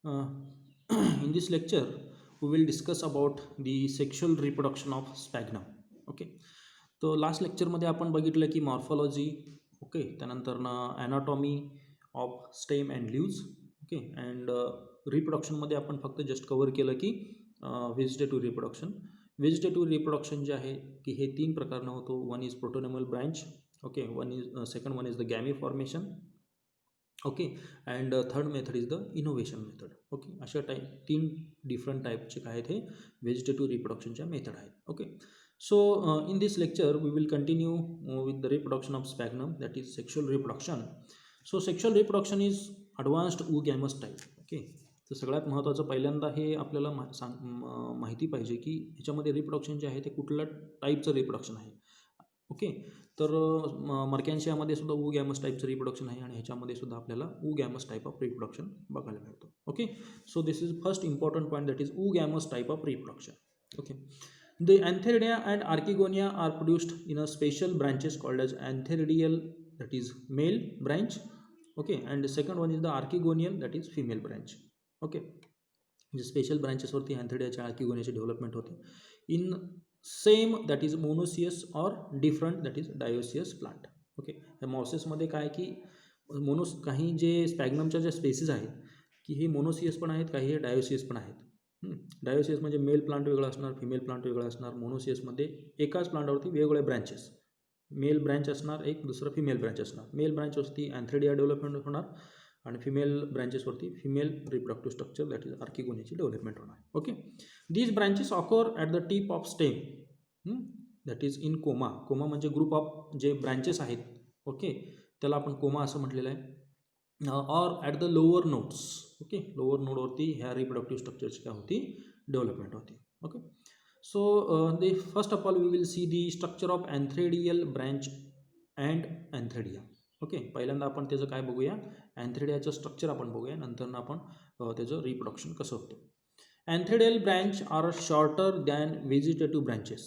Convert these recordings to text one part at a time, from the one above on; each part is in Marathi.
Uh, in this lecture, we will discuss about the sexual reproduction of sphagnum. Okay, तो लास्ट लेक्चरमध्ये आपण बघितलं की मॉर्फॉलॉजी, ओके, त्यानंतर ना anatomy of stem and leaves, okay, and रिप्रोडक्शनमध्ये आपण फक्त जस्ट कवर केलं की व्हेजिटेटिव्ह रिप्रोडक्शन. व्हेजिटेटिव्ह रिप्रोडक्शन जे आहे की हे 3 प्रकारनं होतो. One is protonemal branch, okay, second one is the gemmae formation, okay, and third method is the innovation method. Okay, अशा तीन डिफरंट टाईपचे काय आहेत हे व्हेजिटेटिव्ह रिप्रोडक्शनच्या मेथड आहेत. Okay, so in this lecture we will continue with the reproduction of sphagnum, that is sexual reproduction. So sexual reproduction is advanced oogamous type. Okay, तर सगळ्यात महत्त्वाचं पहिल्यांदा हे आपल्याला माहिती पाहिजे की ह्याच्यामध्ये रिप्रोडक्शन जे आहे ते कुठल्या टाईपचं रिप्रोडक्शन आहे. ओके, तर मर्कॅन्शियामध्ये सुद्धा ऊ गॅमस टाईपचं रिप्रोडक्शन आहे आणि ह्याच्यामध्ये सुद्धा आपल्याला oogamous type of reproduction बघायला मिळतो. Okay, so this is first important point, that is oogamous type of reproduction. Okay, the antheridia and archegonia are produced in a special branches called as antheridial, that is male branch. Okay, and second one is the archegonial, that is female branch. Okay, म्हणजे स्पेशल ब्रँचेसवरती एन्थेरिडियाच्या आर्किगोनियाची डेव्हलपमेंट होते in same, that is monoecious, और different, that is dioecious plant. Okay, या मॉसेसमध्ये काय की काही जे स्पॅग्नमच्या ज्या स्पेसीस आहेत की हे मोनोसियस पण आहेत, काही हे डायोसियस पण आहेत. डायोसियस म्हणजे मेल प्लांट वेगळा असणार, फिमेल प्लांट वेगळा असणार. मोनोसियसमध्ये एकाच प्लांटवरती वेगवेगळे ब्रँचेस, मेल ब्रँच असणार एक, दुसरं फिमेल ब्रँच असणार. मेल ब्रँचवरती अँथ्रेडिया डेव्हलपमेंट होणार आणि फिमेल ब्रँचेसवरती female reproductive structure, that is आर्किगोनियाची डेव्हलपमेंट होणार. Okay, these branches occur at the tip of stem, that is in coma. Coma म्हणजे ग्रुप ऑफ जे ब्रँचेस आहेत, ओके, त्याला आपण कोमा असं म्हटलेलं आहे. Or at the lower nodes. Okay, lower नोडवरती ह्या रिप्रोडक्टिव्ह स्ट्रक्चरची काय होती, डेव्हलपमेंट होती. Okay, so the first of all we will see the structure of antheridial branch and antheridia. Okay, पहिल्यांदा आपण त्याचं काय बघूया, एन्थ्रेडियाचं स्ट्रक्चर आपण बघूया, नंतर आपण त्याचं रिप्रोडक्शन कसं होतं. Antheridial branch are shorter than vegetative branches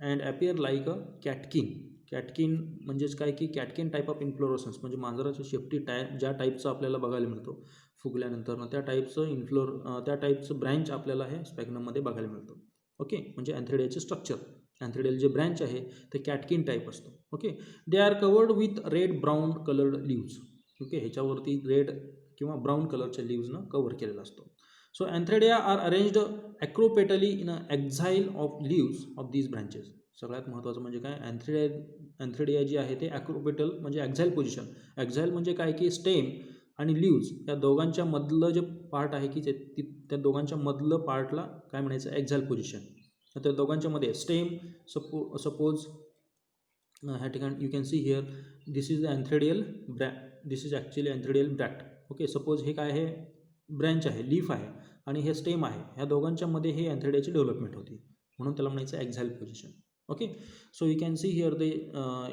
and appear like a catkin. Catkin म्हणजेच काय की कॅटकिन टाईप ऑफ इन्फ्लोरोसन्स, म्हणजे मांजराच्या शेपटी ज्या टाईपचं आपल्याला बघायला मिळतो फुगल्यानंतर त्या टाईपचं त्या टाईपचं ब्रँच आपल्याला हे स्पॅग्नममध्ये बघायला मिळतं. ओके, म्हणजे एन्थ्रेडियाचे स्ट्रक्चर, एन्थ्रेडियल जे ब्रँच आहे ते कॅटकिन टाईप असतो. Okay, they are covered with red brown coloured leaves. Okay, ह्याच्यावरती रेड किंवा ब्राऊन कलरच्या लिव्जनं कवर केलेला असतो. So antheridia are arranged acropetally in a axile of leaves of these branches. सगळ्यात महत्त्वाचं म्हणजे काय, एन्थ्रेडिया जी आहे ते ॲक्रोपेटल म्हणजे एक्झाईल पोझिशन. एक्झाईल म्हणजे काय की स्टेम आणि लिव्ज या दोघांच्या मधलं जे पार्ट आहे की त्या दोघांच्या मधलं पार्टला काय म्हणायचं, एक्झाईल पोझिशन. त्या दोघांच्या मध्ये स्टेम, सपोज ह्या ठिकाणी you can see here, this is the antheridial this is actually antheridial bract. Okay, suppose हे काय आहे, ब्रँच आहे, लीफ आहे आणि हे स्टेम आहे. ह्या दोघांच्या मध्ये हे एन्थ्रेडियाची डेव्हलपमेंट होती, म्हणून त्याला म्हणायचं axile position. Okay, so you can see here the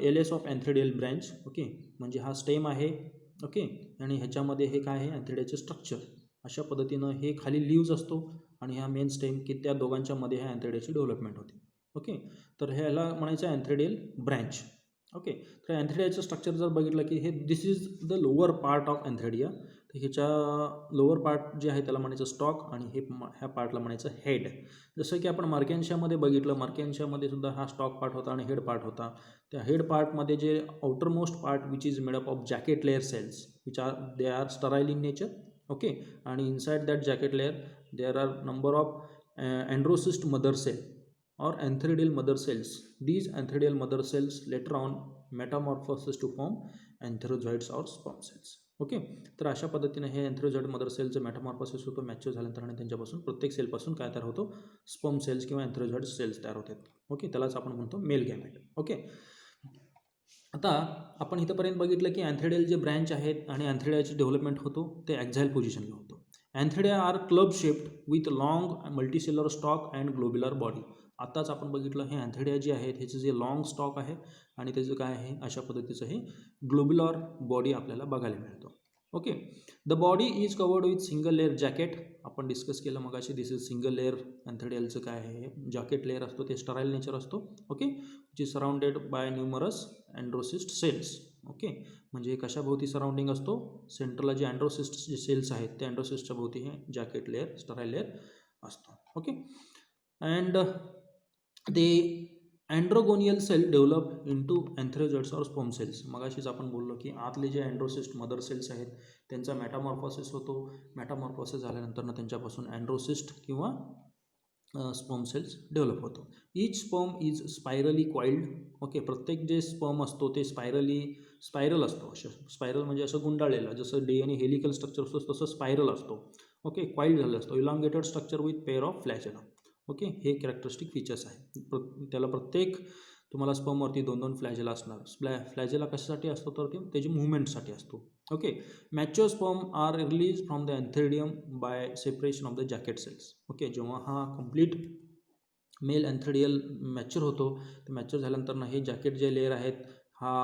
axils of antheridial branch. Okay, म्हणजे हा स्टेम आहे. ओके, आणि ह्याच्यामध्ये हे काय आहे, एन्थ्रेडियाचे स्ट्रक्चर. अशा पद्धतीनं हे खाली लिव्ज असतो आणि ह्या मेन स्टेम की त्या दोघांच्या मध्ये ह्या एन्थ्रेडियाची डेव्हलपमेंट होते. ओके, तर ह्याला म्हणायचं एन्थ्रेडियल ब्रँच. ओके, तर एन्थ्रेडियाचं स्ट्रक्चर जर बघितलं की हे this is the lower part of antheridia. तर ह्याच्या लोअर पार्ट जे आहे त्याला म्हणायचं स्टॉक आणि ह्या पार्टला म्हणायचं हेड. जसं की आपण मार्कॅन्शियामध्ये बघितलं, मार्कॅन्शियामध्ये सुद्धा हा स्टॉक पार्ट होता आणि हेड पार्ट होता. त्या हेड पार्टमध्ये जे outermost part which is made up of jacket layer cells which they are sterile in nature. Okay, आणि inside that jacket layer there are number of androcyte mother cell or antheridial mother cells. These antheridial mother cells later on metamorphosis to form antherozoids or sperm cells. Okay, तर अशा पद्धतीने हे एन्थेरोझॉइड मदर सेलचं मेटामॉर्फोसिस होतो मॅच्युअर झाल्यानंतर आणि त्यांच्यापासून प्रत्येक सेलपासून काय तयार होतो, स्पर्म सेल्स किंवा एन्थेरोझॉइड सेल्स तयार होतात. ओके, त्यालाच आपण म्हणतो मेल गॅमेट. ओके, आता आपण इथंपर्यंत बघितलं की एन्थ्रेडियल जे ब्रँच आहेत आणि एन्थ्रेडियाची डेव्हलपमेंट होतो ते एक्झाईल पोझिशनला होतो. Antheridia are club shaped with long multicellular stalk and globular body. आत्ताच आपण बघितलं हे एन्थ्रेडिया जे आहेत ह्याचं जे लॉंग स्टॉक आहे आणि त्याचं काय आहे, अशा पद्धतीचं हे ग्लोब्युलर बॉडी आपल्याला बघायला मिळतो. Okay, the body is covered with single layer jacket. आपण डिस्कस केलं मगाशी, दिस इज सिंगल लेअर. एन्थ्रेडियलचं काय आहे, जॅकेट लेअर असतो ते स्टराईल नेचर असतो. Okay, which is surrounded by numerous androcyte cells. Okay, म्हणजे कशाभोवती सराउंडिंग असतो, सेंटरला जे अँड्रोसिस्ट जे सेल्स आहेत त्या अँड्रोसिस्टच्या भोवती हे जॅकेट लेअर, स्टराईल लेअर असतो. ओके, अँड ते अँड्रोगोनियल सेल डेव्हलप इंटू एन्थ्रोजॉइड्स और स्पर्म सेल्स. मगाशीच आपण बोललो की आतले जे अँड्रोसिस्ट मदर सेल्स आहेत त्यांचा मेटामॉर्फोसिस होतो. मेटामॉर्फोसिस झाल्यानंतर त्यांच्यापासून अँड्रोसिस्ट किंवा स्पर्म सेल्स डेव्हलप होतो. Each sperm is spirally coiled. Okay, प्रत्येक जे स्पर्म असतो ते स्पायरल असतो. स्पायरल म्हणजे असं गुंडाळलेलं, जसं DNA हेलिकल स्ट्रक्चर असतो तसं स्पायरल असतो. ओके, कॉइल्ड झालेला असतो. Elongated structure with pair of flagella. Okay, हे कॅरेक्टरिस्टिक फीचर्स आहे. त्याला प्रत्येक तुम्हाला स्पर्मवरती 2-2 फ्लॅजेला असणार. फ्लॅजेला कशासाठी असतो तर त्याची मुवमेंटसाठी असतो. Okay, mature sperm are release from the antheridium by separation of the jacket cells. Okay, जेव्हा हा कंप्लीट मेल एन्थेरिडियल मॅच्युअर होतो, तर मॅच्युअर झाल्यानंतर हे जॅकेट जे लेअर आहेत हा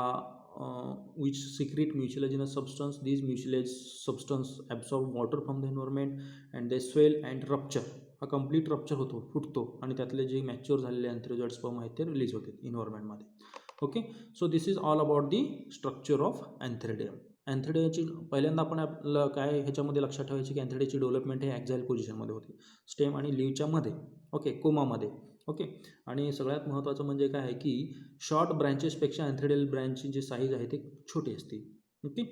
which secrete mucilaginous substance. These mucilage substance absorb water from the environment and they swell and rupture. हा कंप्लीट रप्चर होतो, फुटतो आणि त्यातले जे मॅच्युअर झालेले एन्थेरिजॉइड स्पर्म आहेत ते रिलीज होते इन्व्हायरमेंटमध्ये. Okay, so this is all about the structure of antheridium. एन्थेरिडियाची पहिल्यांदा आपण आपलं काय ह्याच्यामध्ये लक्षात ठेवायची की एन्थेरिडियाची डेव्हलपमेंट हे ॲक्झाईल पोझिशनमध्ये होती, स्टेम आणि लीव्हच्या मध्ये. ओके, कोमामध्ये. ओके, आणि सगळ्यात महत्त्वाचं म्हणजे काय आहे की शॉर्ट ब्रँचेसपेक्षा एन्थेरिडियल ब्रँचची जी साईज आहे ते छोटी असते. ओके,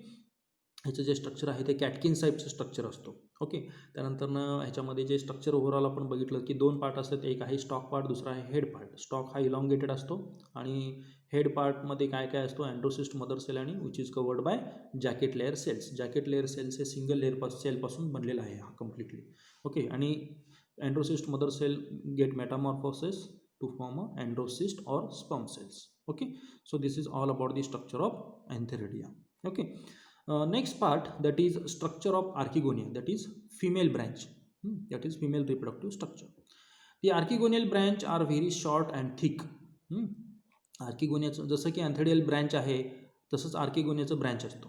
ह्याचं जे स्ट्रक्चर आहे ते कॅटकिन टाईपचं स्ट्रक्चर असतो. ओके, त्यानंतर ह्याच्यामध्ये जे स्ट्रक्चर ओव्हरऑल आपण बघितलं की 2 पार्ट असतात. एक आहे स्टॉक पार्ट, दुसरा आहे हेड पार्ट. स्टॉक हा इलॉंगेटेड असतो आणि हेड पार्टमध्ये काय काय असतो, अँड्रोसिस्ट मदर सेल आणि which is covered by jacket layer cells. Jacket layer cells हे सिंगल लेअर सेलपासून बनलेला आहे हा कम्प्लिटली. ओके, आणि androcyte mother cell get metamorphosis to form a androcyst or sperm cells. Okay, so this is all about the structure of Antheridia. Okay, next part, that is structure of Archegonia, that is female branch. That is female reproductive structure. The archegonial branch are very short and thick. आर्किगोनियाचं जसं की एन्थेरिडियल ब्रँच आहे तसंच आर्किगोनियाचं ब्रँच असतो.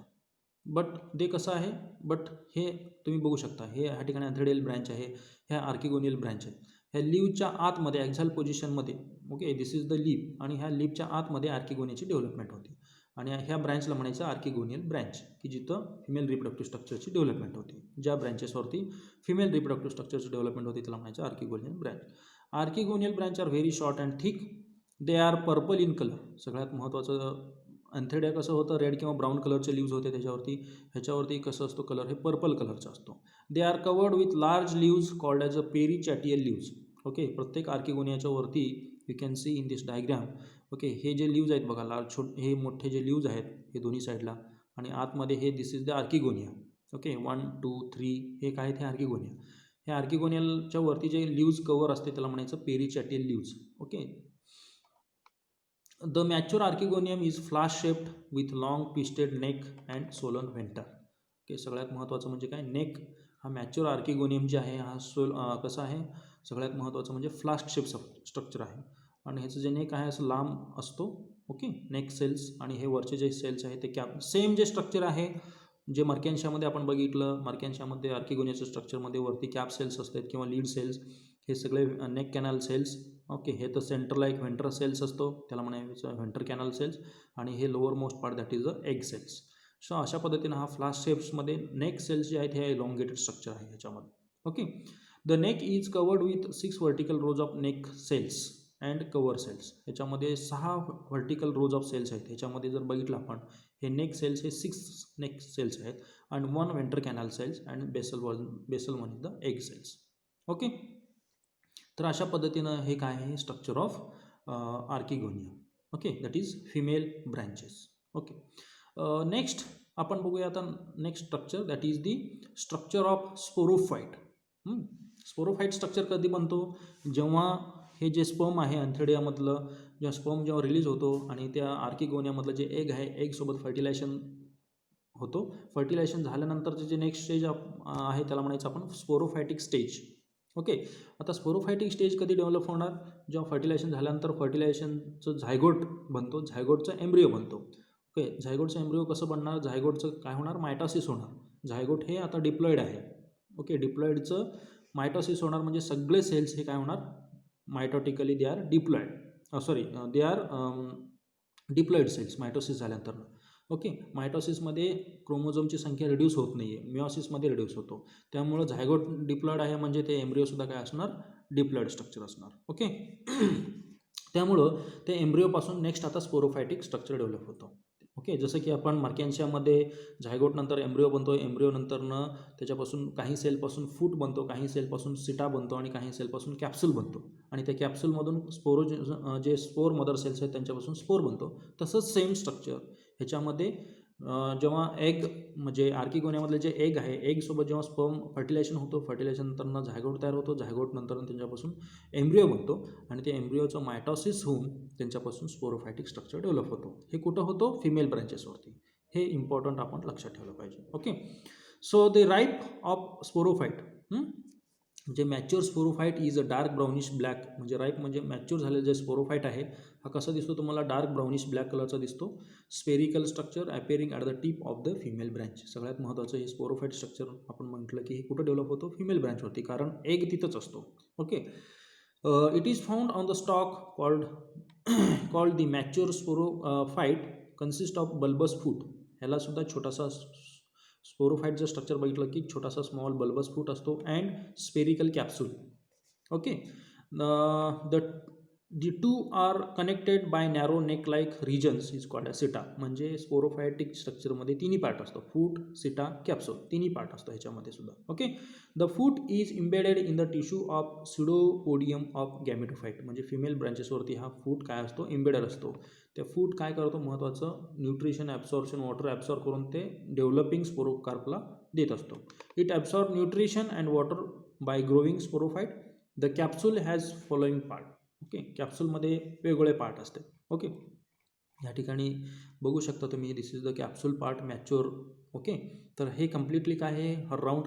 बट ते कसं आहे, बट हे तुम्ही बघू शकता, हे ह्या ठिकाणी एन्थेरिडियल ब्रँच आहे, ह्या आर्किगोनियल ब्रँच आहे. ह्या लीव्हच्या आतमध्ये ॲक्झाल पोझिशनमध्ये, okay, this is the leaf, आणि ह्या लीव्हच्या आतमध्ये आर्किगोनियाची डेव्हलपमेंट होती. आणि ह्या ब्रँचला म्हणायचं आर्किगोनियल ब्रँच, की जिथं फिमेल रिप्रोडक्टिव्ह स्ट्रक्चरची डेव्हलपमेंट होती. ज्या ब्रँचेसवरती फिमेल रिप्रोडक्टिव्ह स्ट्रक्चरची डेव्हलपमेंट होती त्याला म्हणायचं archegonial branch. Archegonial branch are very short and thick. They are purple in colour. सगळ्यात महत्त्वाचं, एन्थेरिडिया कसं होतं, रेड किंवा ब्राऊन कलरचे लीव्ज होते त्याच्यावरती. ह्याच्यावरती कसं असतो कलर, हे पर्पल कलरचा असतो. They are covered with large leaves called as a perichaetial leaves. Okay, प्रत्येक आर्किगोनियाच्या वरती you can see in this diagram. Okay, हे जे लीव्ज आहेत बघा, हे मोठे जे लीव्ज आहेत हे दोन्ही साईडला, आणि आतमध्ये हे this is the archegonia. Okay, 1 2 3 हे काय आहेत, हे आर्किगोनिया. ह्या आर्किगोनियलच्या वरती जे लीव्ज कवर असते त्याला म्हणायचं perichaetial leaves. Okay, the mature archegonium is flask shaped with long twisted neck and swollen venter. Okay, सगळ्यात महत्त्वाचं म्हणजे काय, नेक. हा मॅच्युअर आर्किगोनियम जे आहे हा कसा आहे, सगळ्यात महत्त्वाचं म्हणजे फ्लास्क शेप स्ट्रक्चर आहे, आणि ह्याचं जे नेक आहे असं लांब असतो. ओके, नेक सेल्स, आणि हे वरचे जे सेल्स आहे ते कॅप. सेम जे स्ट्रक्चर आहे जे मर्कॅन्शियामध्ये आपण बघितलं, मर्कॅन्शियामध्ये आर्किगोनियाच्या स्ट्रक्चरमध्ये वरती कॅप सेल्स असतात किंवा लीड सेल्स, हे सगळे नेक कॅनल सेल्स. ओके, हे तर सेंटरला एक व्हेंटर सेल्स असतो त्याला म्हणायचं व्हेंटर कॅनल सेल्स, आणि हे lowermost part that is the egg cells. So अशा पद्धतीनं हा फ्लास्क शेप्समध्ये नेक सेल्स जे आहेत हे इलॉंगेटेड स्ट्रक्चर आहे ह्याच्यामध्ये. Okay, the neck is covered with 6 vertical rows of neck cells and cover cells. ह्याच्यामध्ये 6 व्हर्टिकल रोज ऑफ सेल्स आहेत. ह्याच्यामध्ये जर बघितलं आपण, हे नेक सेल्स हे 6 नेक सेल्स आहेत, and 1 venter canal cells and basal one is the egg cells. Okay, तर अशा पद्धतीनं हे काय आहे, structure of archegonia. Okay, that is female branches. Okay, next आपण बघूया आता next structure, that is the structure of sporophyte. Sporophyte structure कधी बनतो, जेव्हा हे जे स्पर्म आहे एन्थेरिडियामधलं, जेव्हा स्पर्म जेव्हा रिलीज होतो आणि त्या आर्किगोनियामधलं जे एग आहे, एगसोबत फर्टिलायझेशन होतो. फर्टिलायझेशन झाल्यानंतरचे जे नेक्स्ट स्टेज आहे त्याला म्हणायचं आपण स्पोरोफायटिक स्टेज. ओके, आता स्पोरोफायटिक स्टेज कधी डेव्हलप होणार, जेव्हा फर्टिलायझेशन झाल्यानंतर फर्टिलायझेशनचं झायगोट बनतो, झायगोटचा एम्ब्रिओ बनतो. ओके, झायगोटचं एम्ब्रिओ कसं बनणार, झायगोटचं काय होणार, मायटॉसिस होणार. झायगोट हे आता डिप्लॉइड आहे. ओके, डिप्लॉइडचं मायटॉसिस होणार, म्हणजे सगळे सेल्स हे काय होणार, mitotically they are diploid. They are diploid cells mitosis झाल्यानंतर. ओके. मायटॉसिसमध्ये क्रोमोझोमची संख्या रिड्यूस होत नाही आहे, मिओसिसमध्ये रिड्यूस होतो. त्यामुळं झायगोट डिप्लॉइड आहे म्हणजे ते एम्ब्रिओसुद्धा काय असणार, डिप्लॉइड स्ट्रक्चर असणार. ओके. त्यामुळं ते एम्ब्रिओपासून नेक्स्ट आता स्पोरोफायटिक स्ट्रक्चर डेव्हलप होतं. ओके. जसं की आपण मार्केन्शियामध्ये झायगोट नंतर एम्ब्रिओ बनतो, एम्ब्रिओ नंतरनं त्याच्यापासून काही सेलपासून फूट बनतो, काही सेलपासून सिटा बनतो आणि काही सेलपासून कॅप्सूल बनतो आणि त्या कॅप्सूलमधून जे स्पोर मदर सेल्स आहेत त्यांच्यापासून स्पोर बनतो. तसंच सेम स्ट्रक्चर ह्याच्यामध्ये जेव्हा एग म्हणजे आर्किगोनियामधले जे एग आहे, एगसोबत जेव्हा स्पर्म फर्टिलायझेशन होतं, फर्टिलायझेशन नंतरनं झायगोट तयार होतो, झायगोट नंतर त्यांच्यापासून एम्ब्रिओ बनतो आणि ते एम्ब्रिओचं मायटॉसिस होऊन त्यांच्यापासून स्पोरोफायटिक स्ट्रक्चर डेव्हलप होतो. हे कुठं होतो, फिमेल ब्रँचेसवरती. हे इम्पॉर्टंट आपण लक्षात ठेवलं पाहिजे. Okay. So the ripe of sporophyte, जे mature sporophyte is a dark brownish black, म्हणजे राईप म्हणजे मॅच्युअर झालेलं जे स्पोरोफाईट आहे हा कसा दिसतो तुम्हाला, डार्क ब्राउनिश ब्लॅक कलरचा दिसतो. Spherical structure अपेअरिंग at the tip of the female branch. सगळ्यात महत्त्वाचं हे स्पोरोफाईट स्ट्रक्चर आपण म्हटलं की हे कुठं डेव्हलप होतो, फिमेल ब्रँचवरती, कारण एग तिथंच असतो. Okay. It is found on the stalk called the mature sporophyte consist of bulbous foot. ह्याला सुद्धा छोटासा स्पोरोफाईटचं स्ट्रक्चर बघितलं की छोटासा स्मॉल बल्बस फूट असतो and spherical capsule. Okay. The two are connected by narrow neck like regions is called seta. म्हणजे स्पोरोफायटिक स्ट्रक्चरमध्ये तिन्ही पार्ट असतो, फूट, सिटा, कॅप्सूल, तिन्ही पार्ट असतो ह्याच्यामध्ये सुद्धा. Okay. The foot is embedded in the tissue of pseudopodium of gametophyte. म्हणजे फिमेल ब्रँचेसवरती हा फूट काय असतो, इम्बेडेड असतो. त्या फूट काय करतो, महत्त्वाचं न्यूट्रिशन ॲब्सॉर्प्शन, वॉटर ॲब्सॉर्ब करून ते डेव्हलपिंग स्पोरोकार्पला देत असतो. It absorb nutrition and water by growing sporophyte. The capsule has following part. Okay. कॅप्सूलमध्ये वेगवेगळे पार्ट असते. ओके. या ठिकाणी बघू शकता तुम्ही, this is the capsule part mature. Okay. तर हे कम्प्लिटली काय आहे, राऊंड